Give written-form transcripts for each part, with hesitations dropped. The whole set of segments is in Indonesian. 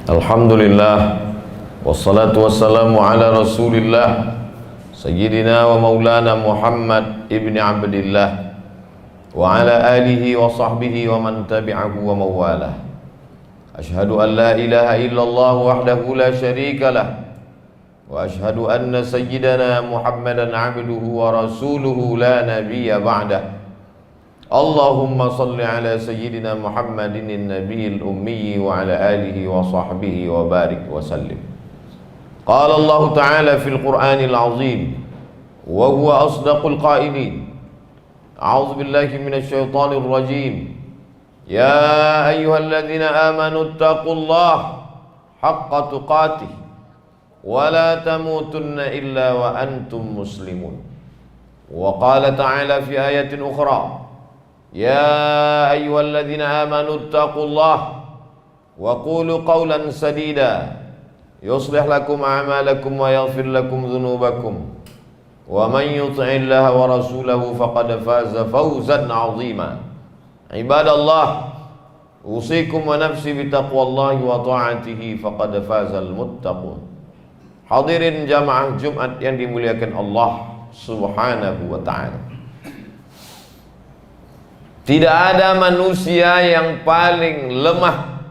Alhamdulillah, wassalatu wassalamu ala rasulillah Sayyidina wa maulana Muhammad ibni Abdillah wa ala alihi wa sahbihi wa man tabi'ahu wa mawalah. Ashhadu an la ilaha illallah wahdahu la sharika lah wa ashhadu anna sayyidana Muhammadan abduhu wa rasuluhu la nabiyya ba'dah. Allahumma salli ala sayyidina Muhammadin nabiyil ummi wa ala alihi wa sahbihi wa barik wa sallim. Qala Allah ta'ala fil Qur'anil azim wa huwa asdaqul qailin. A'udzu billahi minasy syaithanir rajim. Ya ayyuhalladzina amanu taqullaha haqqa tuqatih wa la tamutunna illa wa antum muslimun. Wa qala ta'ala fi ayatin ukhra. Ya ayyuhalladzina amanu taqullaha wa qulu qawlan sadida yuslih lakum a'malakum wa yaghfir lakum dhunubakum wa man yuti'illaha wa rasulahu faqad faza fawzan 'azima. Ibadallah, usikum wa nafsi bitaqwallahi wa ta'atihi faqad fazal muttaqun. Hadirin jamaah Jumat yang dimuliakan Allah Subhanahu wa ta'ala. Tidak ada manusia yang paling lemah,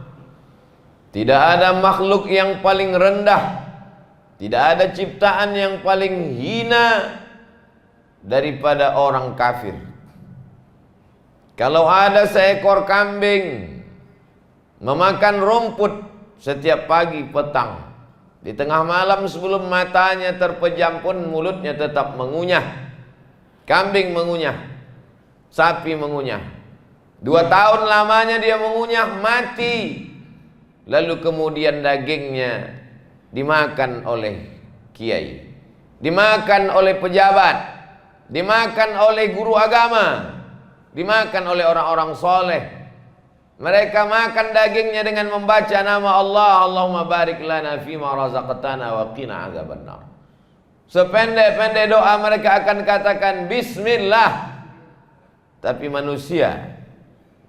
tidak ada makhluk yang paling rendah, tidak ada ciptaan yang paling hina daripada orang kafir. Kalau ada seekor kambing memakan rumput setiap pagi petang, di tengah malam sebelum matanya terpejam pun mulutnya tetap mengunyah. Kambing mengunyah, sapi mengunyah. 2 tahun lamanya dia mengunyah, mati. Lalu kemudian dagingnya dimakan oleh kiai, dimakan oleh pejabat, dimakan oleh guru agama, dimakan oleh orang-orang soleh. Mereka makan dagingnya dengan membaca nama Allah. Allahumma barik lana fima razaqtana wa qina azabannar. Sependek-pendek doa mereka akan katakan bismillah. Tapi manusia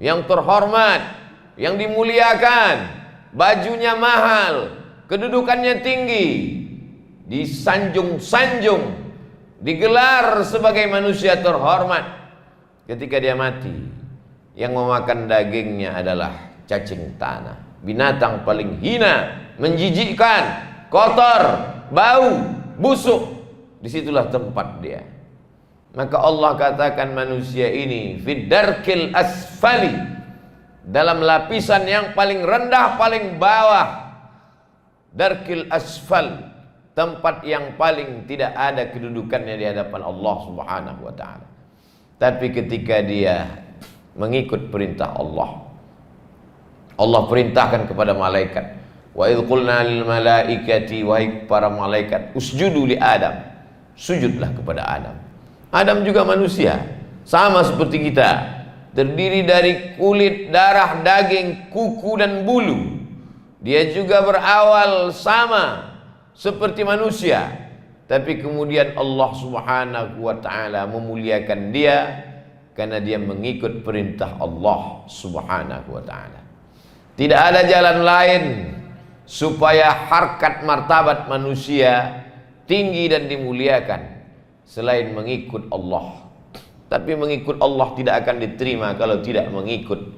yang terhormat, yang dimuliakan, bajunya mahal, kedudukannya tinggi, disanjung-sanjung, digelar sebagai manusia terhormat. Ketika dia mati, yang memakan dagingnya adalah cacing tanah, binatang paling hina, menjijikkan, kotor, bau, busuk. Disitulah tempat dia. Maka Allah katakan manusia ini fid darkil asfali, dalam lapisan yang paling rendah, paling bawah. Darkil asfal, tempat yang paling tidak ada kedudukannya di hadapan Allah Subhanahu wa ta'ala. Tapi ketika dia mengikut perintah Allah, Allah perintahkan kepada malaikat, wa idh qulna lil malaikati, wahai para malaikat, usjudu li Adam, sujudlah kepada Adam. Adam juga manusia, sama seperti kita, terdiri dari kulit, darah, daging, kuku dan bulu. Dia juga berawal sama seperti manusia, tapi kemudian Allah Subhanahu wa ta'ala memuliakan dia karena dia mengikut perintah Allah Subhanahu wa ta'ala. Tidak ada jalan lain supaya harkat martabat manusia tinggi dan dimuliakan selain mengikut Allah. Tapi mengikut Allah tidak akan diterima kalau tidak mengikut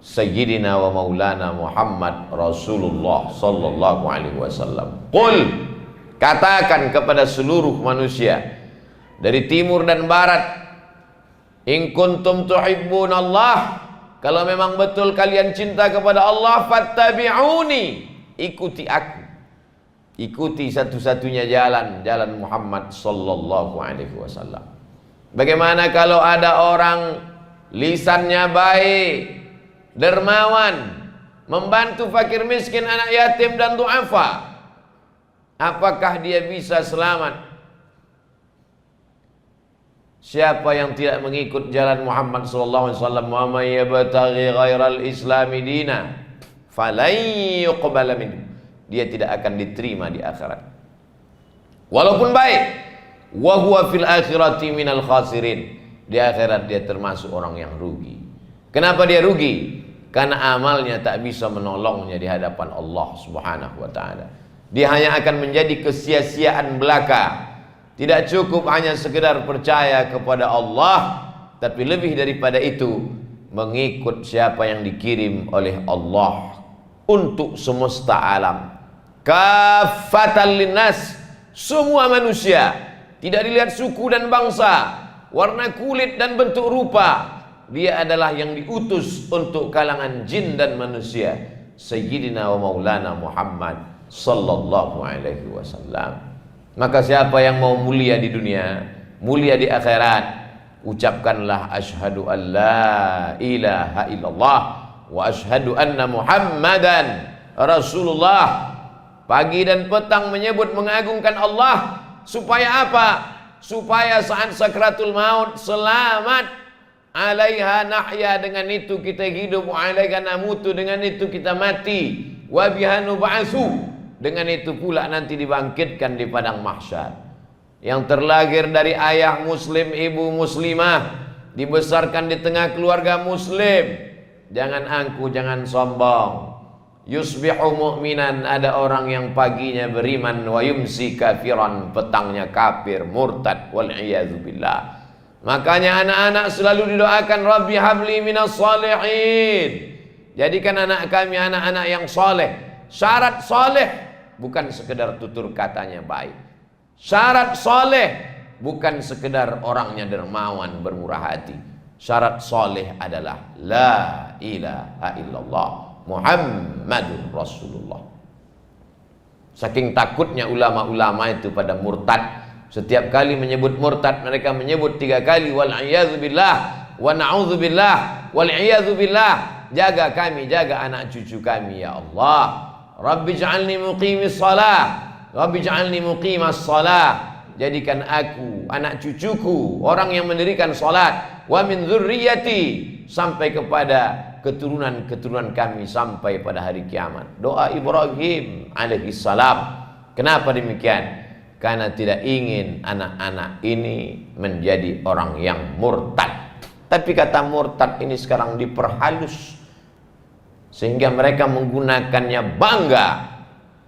Sayyidina wa maulana Muhammad Rasulullah sallallahu alaihi wasallam. Qul, katakan kepada seluruh manusia dari timur dan barat, in kuntum tuhibbunallah, kalau memang betul kalian cinta kepada Allah, fattabi'uni, ikuti aku. Ikuti satu-satunya jalan, jalan Muhammad sallallahu alaihi wasallam. Bagaimana kalau ada orang lisannya baik, dermawan, membantu fakir miskin, anak yatim dan du'afa, apakah dia bisa selamat? Siapa yang tidak mengikut jalan Muhammad sallallahu alaihi wasallam, wa may yabtaghi ghairal islami dina falan yuqbala minhu, dia tidak akan diterima di akhirat. Walaupun baik, wa huwa fil akhirati minal khasirin, di akhirat dia termasuk orang yang rugi. Kenapa dia rugi? karena amalnya tak bisa menolongnya di hadapan Allah Subhanahu wa taala. Dia hanya akan menjadi kesia-siaan belaka. Tidak cukup hanya sekedar percaya kepada Allah, tapi lebih daripada itu mengikut siapa yang dikirim oleh Allah untuk semesta alam. Kafatan linnas, semua manusia, tidak dilihat suku dan bangsa, warna kulit dan bentuk rupa. Dia adalah yang diutus untuk kalangan jin dan manusia, Sayyidina wa Maulana Muhammad sallallahu alaihi wasallam. Maka siapa yang mau mulia di dunia, mulia di akhirat, ucapkanlah asyhadu an la ilaha illallah wa asyhadu anna Muhammadan Rasulullah. Pagi dan petang menyebut mengagungkan Allah. Supaya apa? Supaya saat sakratul maut selamat. Alaiha nahya, dengan itu kita hidup. Wa alaiha namutu, dengan itu kita mati. Wa biha nub'atsu, dengan itu pula nanti dibangkitkan di padang mahsyar. Yang terlahir dari ayah muslim, ibu muslimah, dibesarkan di tengah keluarga muslim. Jangan angku, jangan sombong. Yusbihu mu'minan, ada orang yang paginya beriman, wa yumsi kafiran, petangnya kafir, murtad, wal iyadzu billah. Makanya anak-anak selalu didoakan, Rabbi habli minas salihin. Jadikan anak kami anak-anak yang soleh. Syarat soleh bukan sekedar tutur katanya baik. Syarat soleh bukan sekedar orangnya dermawan, bermurah hati. Syarat soleh adalah la ilaha illallah Muhammadur Rasulullah. Saking takutnya ulama-ulama itu pada murtad, setiap kali menyebut murtad mereka menyebut 3 kali wal iyadzu billah wa na'udzu billah wal iyadzu billah. Jaga kami, jaga anak cucu kami ya Allah. Rabbi ja'alni muqimis shalah, Rabbi ja'alni muqimas shalah. Jadikan aku, anak cucuku, orang yang mendirikan salat. Wa min dzurriyyati, sampai kepada keturunan-keturunan kami sampai pada hari kiamat. Doa Ibrahim alaihi salam. Kenapa demikian? Karena tidak ingin anak-anak ini menjadi orang yang murtad. Tapi kata murtad ini sekarang diperhalus sehingga mereka menggunakannya bangga.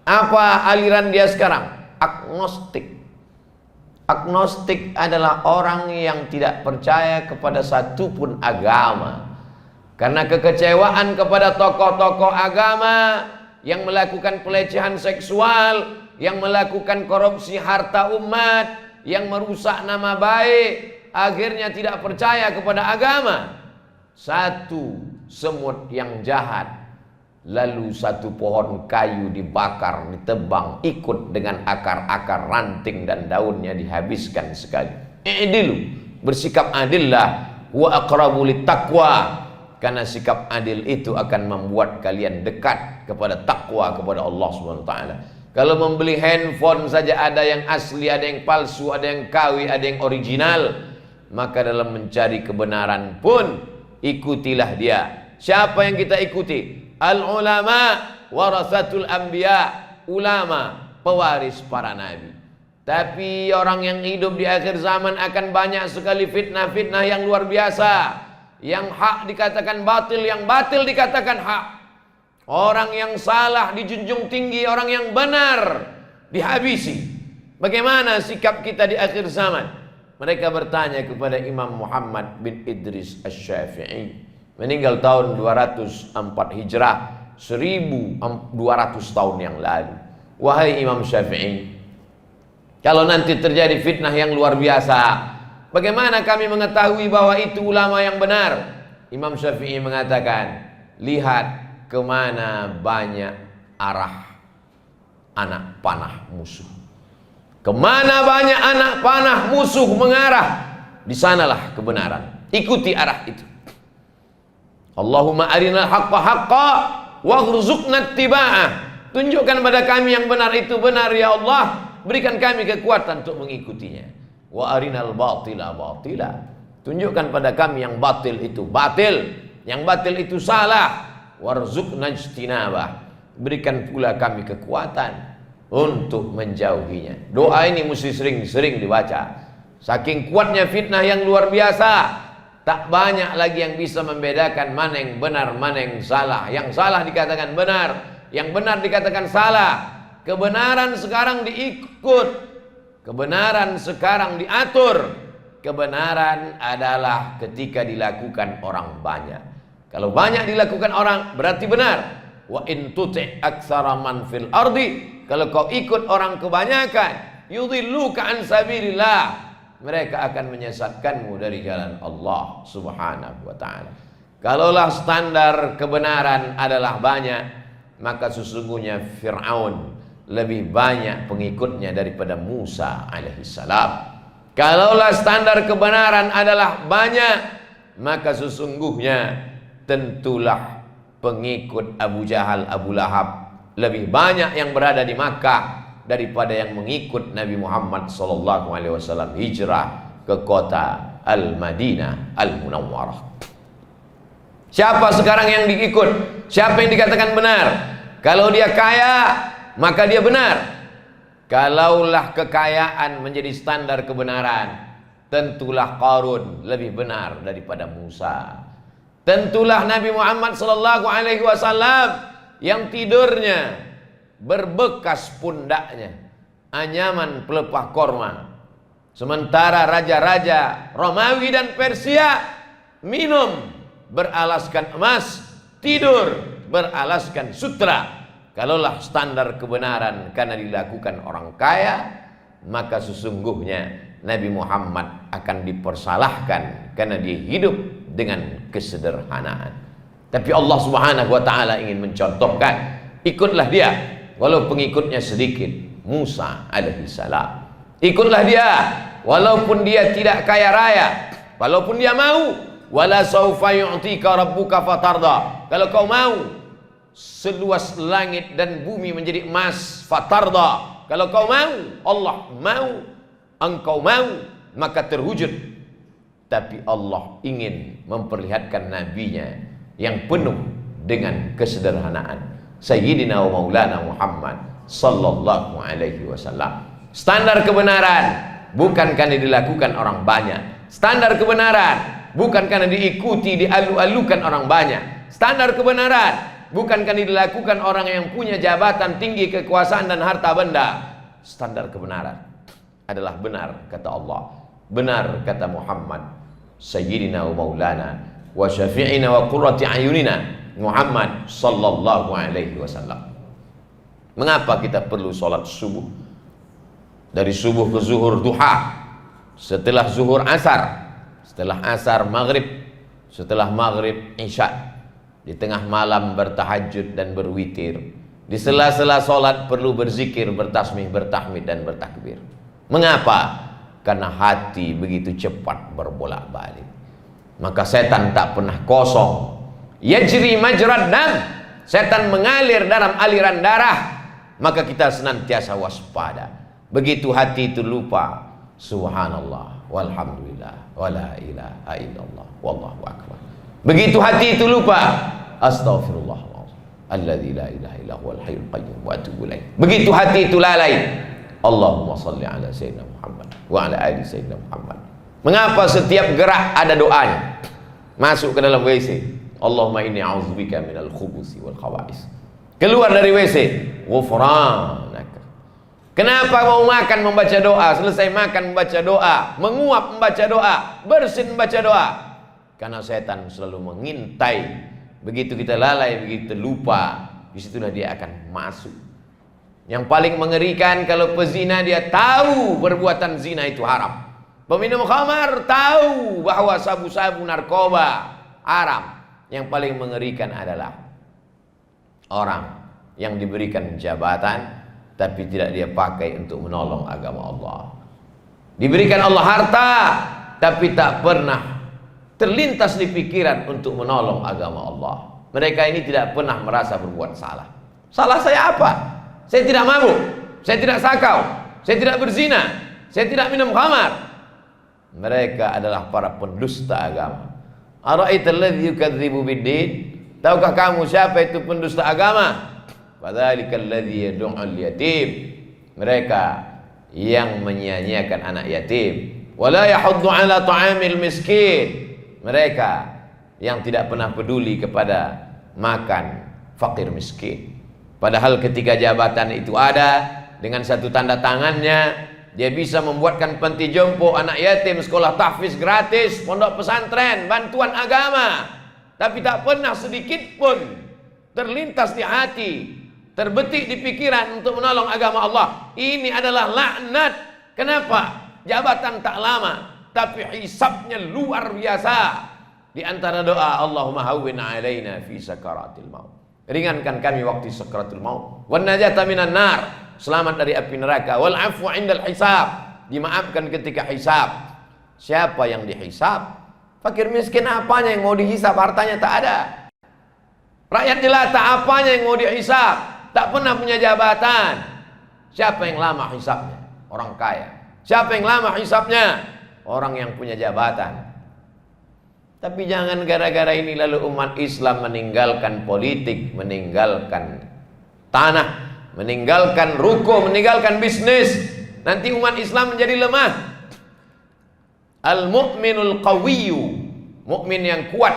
Apa aliran dia sekarang? Agnostik. Agnostik adalah orang yang tidak percaya kepada satupun agama. Karena kekecewaan kepada tokoh-tokoh agama yang melakukan pelecehan seksual, yang melakukan korupsi harta umat, yang merusak nama baik, akhirnya tidak percaya kepada agama. Satu semut yang jahat, lalu satu pohon kayu dibakar, ditebang, ikut dengan akar-akar, ranting dan daunnya dihabiskan sekali. I'dilu, bersikap adillah, wa aqrabu littaqwa. Karena sikap adil itu akan membuat kalian dekat kepada takwa kepada Allah Subhanahu wa taala. Kalau membeli handphone saja ada yang asli, ada yang palsu, ada yang KW, ada yang original, maka dalam mencari kebenaran pun ikutilah dia. Siapa yang kita ikuti? Al-ulama warasatul anbiya, ulama pewaris para nabi. Tapi orang yang hidup di akhir zaman akan banyak sekali fitnah-fitnah yang luar biasa. Yang hak dikatakan batil, yang batil dikatakan hak. Orang yang salah dijunjung tinggi, orang yang benar dihabisi. Bagaimana sikap kita di akhir zaman? Mereka bertanya kepada Imam Muhammad bin Idris Asy-Syafi'i, meninggal tahun 204 Hijrah, 1200 tahun yang lalu. Wahai Imam Syafi'i, kalau nanti terjadi fitnah yang luar biasa, bagaimana kami mengetahui bahwa itu ulama yang benar? Imam Syafi'i mengatakan, lihat kemana banyak arah anak panah musuh. Kemana banyak anak panah musuh mengarah, di sanalah kebenaran. Ikuti arah itu. Allahumma arinal haqqa haqqa waghzuqna ittiba'ah. Tunjukkan pada kami yang benar itu benar ya Allah, berikan kami kekuatan untuk mengikutinya. Wa arinal batila batila. Tunjukkan pada kami yang batil itu batil, yang batil itu salah. Warzuqna ijtinabah. Berikan pula kami kekuatan untuk menjauhinya. Doa ini mesti sering-sering dibaca. Saking kuatnya fitnah yang luar biasa. Tak banyak lagi yang bisa membedakan mana yang benar, mana yang salah. Yang salah dikatakan benar, yang benar dikatakan salah. Kebenaran sekarang diikut, kebenaran sekarang diatur. Kebenaran adalah ketika dilakukan orang banyak. Kalau banyak dilakukan orang berarti benar. Wa in tuti' aktsara man fil ardi, kalau kau ikut orang kebanyakan, yudhilluka an sabilillah, mereka akan menyesatkanmu dari jalan Allah Subhanahu wa ta'ala. Kalaulah standar kebenaran adalah banyak, maka sesungguhnya Fir'aun lebih banyak pengikutnya daripada Musa alaihissalam. Kalaulah standar kebenaran adalah banyak, maka sesungguhnya tentulah pengikut Abu Jahal, Abu Lahab lebih banyak yang berada di Makkah daripada yang mengikut Nabi Muhammad SAW hijrah ke kota Al-Madinah Al-Munawwarah. Siapa sekarang yang diikut? Siapa yang dikatakan benar? Kalau dia kaya, maka dia benar. Kalaulah kekayaan menjadi standar kebenaran, tentulah Qarun lebih benar daripada Musa. Tentulah Nabi Muhammad SAW yang tidurnya berbekas pundaknya anyaman pelepah korma, sementara raja-raja Romawi dan Persia minum beralaskan emas, tidur beralaskan sutra. Kalaulah standar kebenaran karena dilakukan orang kaya, maka sesungguhnya Nabi Muhammad akan dipersalahkan karena dia hidup dengan kesederhanaan. Tapi Allah Subhanahu wa ta'ala ingin mencontohkan, ikutlah dia walau pengikutnya sedikit. Musa alaihissalam, ikutlah dia walaupun dia tidak kaya raya, walaupun dia mau. Wala saufa yu'tika rabbuka fatarda, kalau kau mau seluas langit dan bumi menjadi emas, fatarda, kalau kau mau, Allah mau, engkau mau, maka terwujud. Tapi Allah ingin memperlihatkan nabinya yang penuh dengan kesederhanaan, Sayyidina wa Maulana Muhammad sallallahu alaihi wasallam. Standar kebenaran bukan karena dilakukan orang banyak. Standar kebenaran bukan karena diikuti, dialu-alukan orang banyak. Standar kebenaran bukan karena dilakukan orang yang punya jabatan tinggi, kekuasaan dan harta benda. Standar kebenaran adalah benar kata Allah, benar kata Muhammad, Sayyidina wa Maulana wa syafi'ina wa qurrati ayunina Muhammad sallallahu alaihi wasallam. Mengapa kita perlu sholat subuh? Dari subuh ke zuhur duha, setelah zuhur asar, setelah asar maghrib, setelah maghrib isya, di tengah malam bertahajud dan berwitir, di sela-sela sholat perlu berzikir, bertasmih, bertahmid dan bertakbir. Mengapa? Karena hati begitu cepat berbolak-balik. Maka setan tak pernah kosong. Yajri majrad dam, setan mengalir dalam aliran darah. Maka kita senantiasa waspada. Begitu hati itu lupa, subhanallah walhamdulillah wala ilaha illallah wallahu akbar. Begitu hati itu lupa, astaghfirullah alladzi la ilaha illa huwal hayyul qayyum wa atubu ilaih. Begitu hati itu lalai, Allahumma salli ala sayyidina Muhammad wa ala ali sayyidina Muhammad. Mengapa setiap gerak ada doanya? Masuk ke dalam WC, Allahumma inni a'udzubika minal khubuthi wal khawa'is. Keluar dari WC, ghufranaka. Kenapa mau makan membaca doa, selesai makan membaca doa, menguap membaca doa, bersin membaca doa? Karena setan selalu mengintai. Begitu kita lalai, begitu lupa, disitulah dia akan masuk. Yang paling mengerikan kalau pezina dia tahu perbuatan zina itu haram. Peminum khamar tahu bahwa sabu-sabu narkoba haram. Yang paling mengerikan adalah orang yang diberikan jabatan tapi tidak dia pakai untuk menolong agama Allah. Diberikan Allah harta tapi tak pernah terlintas di pikiran untuk menolong agama Allah. Mereka ini tidak pernah merasa berbuat salah. Salah saya apa? Saya tidak mabuk, saya tidak sakau, saya tidak berzina, saya tidak minum khamar. Mereka adalah para pendusta agama. Ara'aital ladzi yukadzibu bid-din? Tahukah kamu siapa itu pendusta agama? Fadzalikal ladzi yad'ul yatim. Mereka yang menyia-nyiakan anak yatim. Wala yahuddu ala ta'amil miskin. mereka yang tidak pernah peduli kepada makan fakir miskin. Padahal ketika jabatan itu ada, dengan satu tanda tangannya dia bisa membuatkan panti jompo, anak yatim, sekolah tahfiz gratis, pondok pesantren, bantuan agama. Tapi tak pernah sedikit pun terlintas di hati, terbetik di pikiran untuk menolong agama Allah. Ini adalah laknat. Kenapa? Jabatan tak lama, tapi hisabnya luar biasa. Di antara doa, Allahumma hawwin alaina fi sakaratil maut. Ringankan kami waktu sakaratul maut. Wan najata minan nar. Selamat dari api neraka. Wal afwa indal hisab. Dimaafkan ketika hisab. Siapa yang dihisab? Fakir miskin apanya yang mau dihisab? Hartanya tak ada. Rakyat jelata apanya yang mau dihisab? Tak pernah punya jabatan. Siapa yang lama hisabnya? Orang kaya. Siapa yang lama hisabnya? Orang yang punya jabatan. Tapi jangan gara-gara ini lalu umat Islam meninggalkan politik, meninggalkan tanah, meninggalkan ruko, meninggalkan bisnis. Nanti umat Islam menjadi lemah. Al-mu'minul qawiyyu, mukmin yang kuat,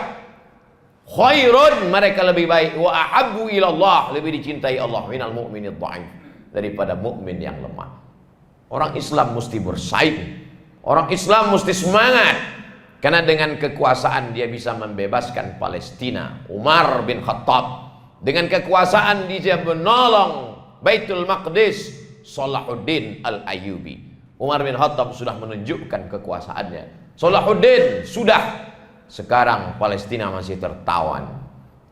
khairun, mereka lebih baik, wa ahabbu ilallah, lebih dicintai Allah, minal mu'minid dha'if, daripada mukmin yang lemah. Orang Islam mesti bersaing. Orang Islam mesti semangat. Karena dengan kekuasaan dia bisa membebaskan Palestina. Umar bin Khattab dengan kekuasaan dia menolong Baitul Maqdis, Salahuddin Al-Ayyubi. Umar bin Khattab sudah menunjukkan kekuasaannya. Salahuddin sudah. Sekarang Palestina masih tertawan.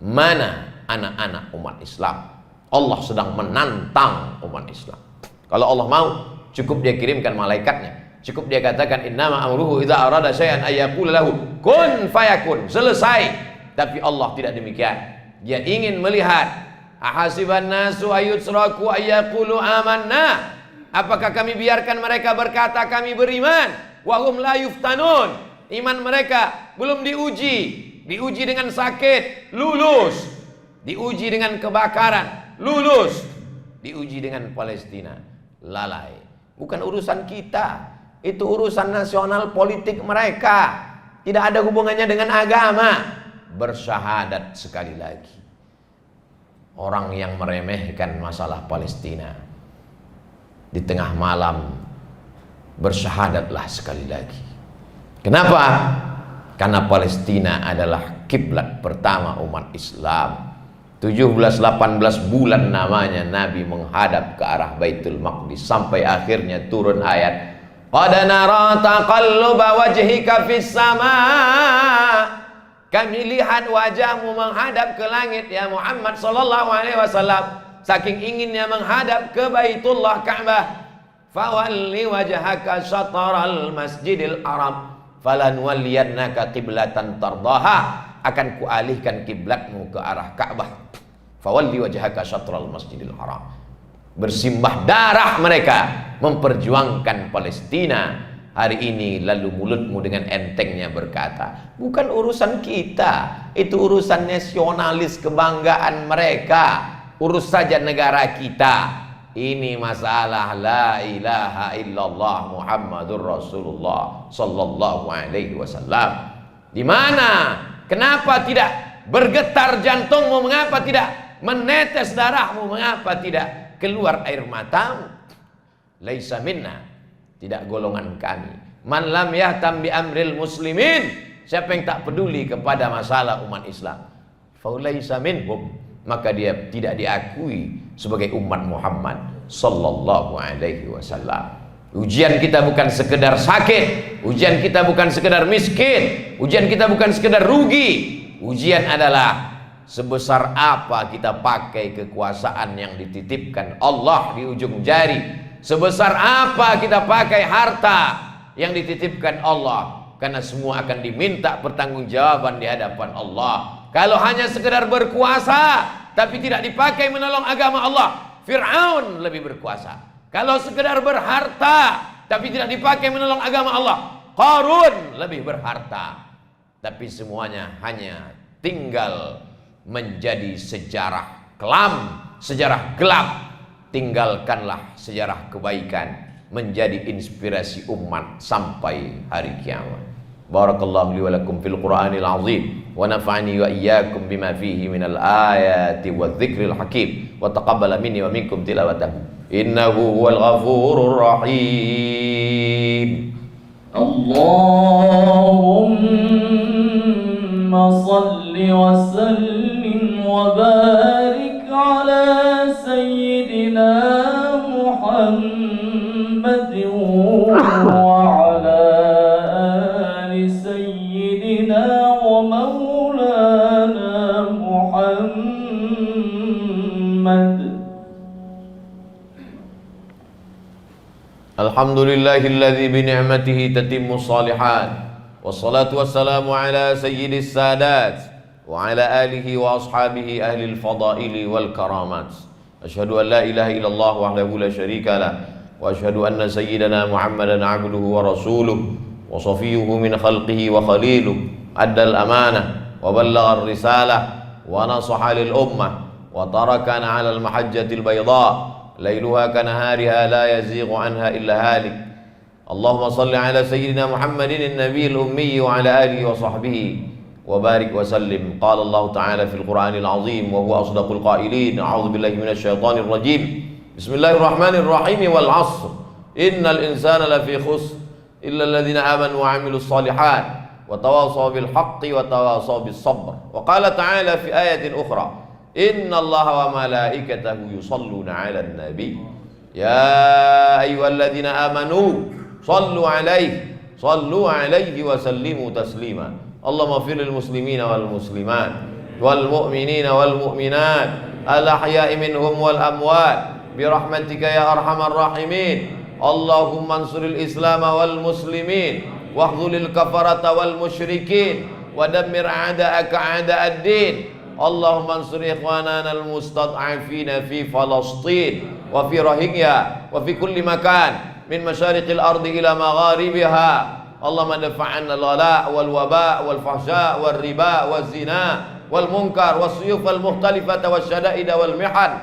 Mana anak-anak umat Islam? Allah sedang menantang umat Islam. Kalau Allah mau, cukup dia kirimkan malaikatnya. Cukup dia katakan innama amruhu idza arada syai'an ayyaqula lahu kun fayakun. Selesai. Tapi Allah tidak demikian. Dia ingin melihat ahasiban nasu ayutsraku ayyaqulu amanna. Apakah kami biarkan mereka berkata kami beriman wa hum la yuftanun. Iman mereka belum diuji. Diuji dengan sakit, lulus. Diuji dengan kebakaran, lulus. Diuji dengan Palestina, lalai. Bukan urusan kita. Itu urusan nasional politik mereka. Tidak ada hubungannya dengan agama. Bersyahadat sekali lagi. Orang yang meremehkan masalah Palestina, di tengah malam bersyahadatlah sekali lagi. Kenapa? Karena Palestina adalah kiblat pertama umat Islam. 17-18 bulan namanya Nabi menghadap ke arah Baitul Maqdis. Sampai akhirnya turun ayat, qad nara taqalluba wajhika fis sama. Kami lihat wajahmu menghadap ke langit ya Muhammad sallallahu alaihi wasallam. Saking inginnya menghadap ke Baitullah Ka'bah. Fawalli wajhaka syatral masjidil haram falanwalliyannaka qiblatan tardaha. Akan kualihkan kiblatmu ke arah Ka'bah. Fawalli wajhaka syatral masjidil haram. Bersimbah darah mereka memperjuangkan Palestina hari ini, lalu mulutmu dengan entengnya berkata bukan urusan kita, itu urusan nasionalis kebanggaan mereka, urus saja negara kita. Ini masalah la ilaha illallah Muhammadur Rasulullah sallallahu alaihi wasallam. Di mana? Kenapa tidak bergetar jantungmu? Mengapa tidak menetes darahmu? Mengapa tidak keluar air matamu? Laisa minna, tidak golongan kami. Man lam yahtam bi amril muslimin, siapa yang tak peduli kepada masalah umat Islam, faulaisa minhum, maka dia tidak diakui sebagai umat Muhammad sallallahu alaihi wasallam. Ujian kita bukan sekedar sakit, ujian kita bukan sekedar miskin, ujian kita bukan sekedar rugi. Ujian adalah sebesar apa kita pakai kekuasaan yang dititipkan Allah di ujung jari. Sebesar apa kita pakai harta yang dititipkan Allah. Karena semua akan diminta pertanggungjawaban di hadapan Allah. Kalau hanya sekedar berkuasa tapi tidak dipakai menolong agama Allah, Fir'aun lebih berkuasa. Kalau sekedar berharta tapi tidak dipakai menolong agama Allah, Qarun lebih berharta. Tapi semuanya hanya tinggal menjadi sejarah kelam, sejarah gelap. Tinggalkanlah sejarah kebaikan menjadi inspirasi umat sampai hari kiamat. Barakallahu li wa lakum fil Qur'anil azim wa nafa'ani wa iyyakum bima fihi minal ayati wadh-dhikril hakim wa taqabbala minni wa minkum tilawatahu innahu huwal ghafurur rahim. Allahumma salli wa sallim wa barik ala sayyidina Muhammadin wa ala ali sayyidina wa maulana Muhammad. Alhamdulillahilladzi bi ni'matihi tatimmu shalihat wassalatu wassalamu ala sayyidis sadat wa ala alihi wa ashabihi ahlil fadaili wal karamat. Asyhadu an la ilaha illallah wahdahu la syarika lah wa asyhadu anna sayyidana Muhammadan abduhu wa rasuluh wa safiyyuhu min khalqihi wa khaliluh addal amanah wa ballagha ar-risalah wa nasaha lil ummah wa tarakana 'alal mahajjatil bayda ليلها كنهارها لا يزيغ عنها إلا هالك. اللهم صل على سيدنا محمد النبي الأمي وعلى آله وصحبه وبارك وسلم. قال الله تعالى في القرآن العظيم وهو أصدق القائلين أعوذ بالله من الشيطان الرجيم بسم الله الرحمن الرحيم والعصر إن الإنسان لفي خسر إلا الذين آمنوا وعملوا الصالحات وتواصوا بالحق وتواصوا بالصبر. وقال تعالى في آية أخرى Inna Allah wa malaikatahu yusalluna ala nabi ya ayyuhalladzina amanu sallu alaihi wa sallimu taslima. Allahumma ighfir lil muslimina wal muslimat wal mu'minina wal mu'minat al ahya'i minhum wal amwat bi rahmatika ya arhamar rahimin. Allahumma ansuril islam wal muslimin wahdhulil kafarata wal musyrikin wa dammir a'da'aka a'da'ad-din. Allahumma ansur ikhwanana al-mustad'afina fi Falastin wa fi Rohingya wa fi kulli makan min masyariqil ardi ila magharibiha. Allahumma dafa'anna al-ghala' wal waba' wal fahsya' wal riba wal zina wal munkar was suyuf al mukhtalifata was syada'id wal mihan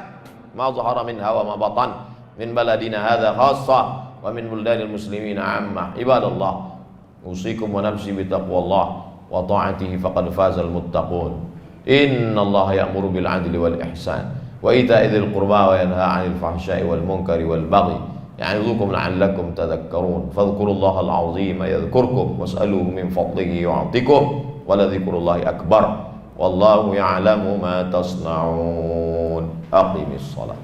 ma zahara minha wa ma batan min baladina hadha khassa wa min buldanil muslimina amma. Ibadallah, usikum wa nafsi bi taqwallah wa ta'atihi faqad fazal muttaqun. Inna Allah ya'muru bil adli wal ihsan wa ita'i dzil qurba wa yanha 'anil fahsya'i wal munkari wal baghi ya'idzukum la'allakum tadhakkarun. Fadhkurullaha al-'azim yadhkurkum was'aluhu min fadlihi yu'tikum wa la dzikrullahi akbar wallahu ya'lamu ma tasna'un. Aqimis shalah.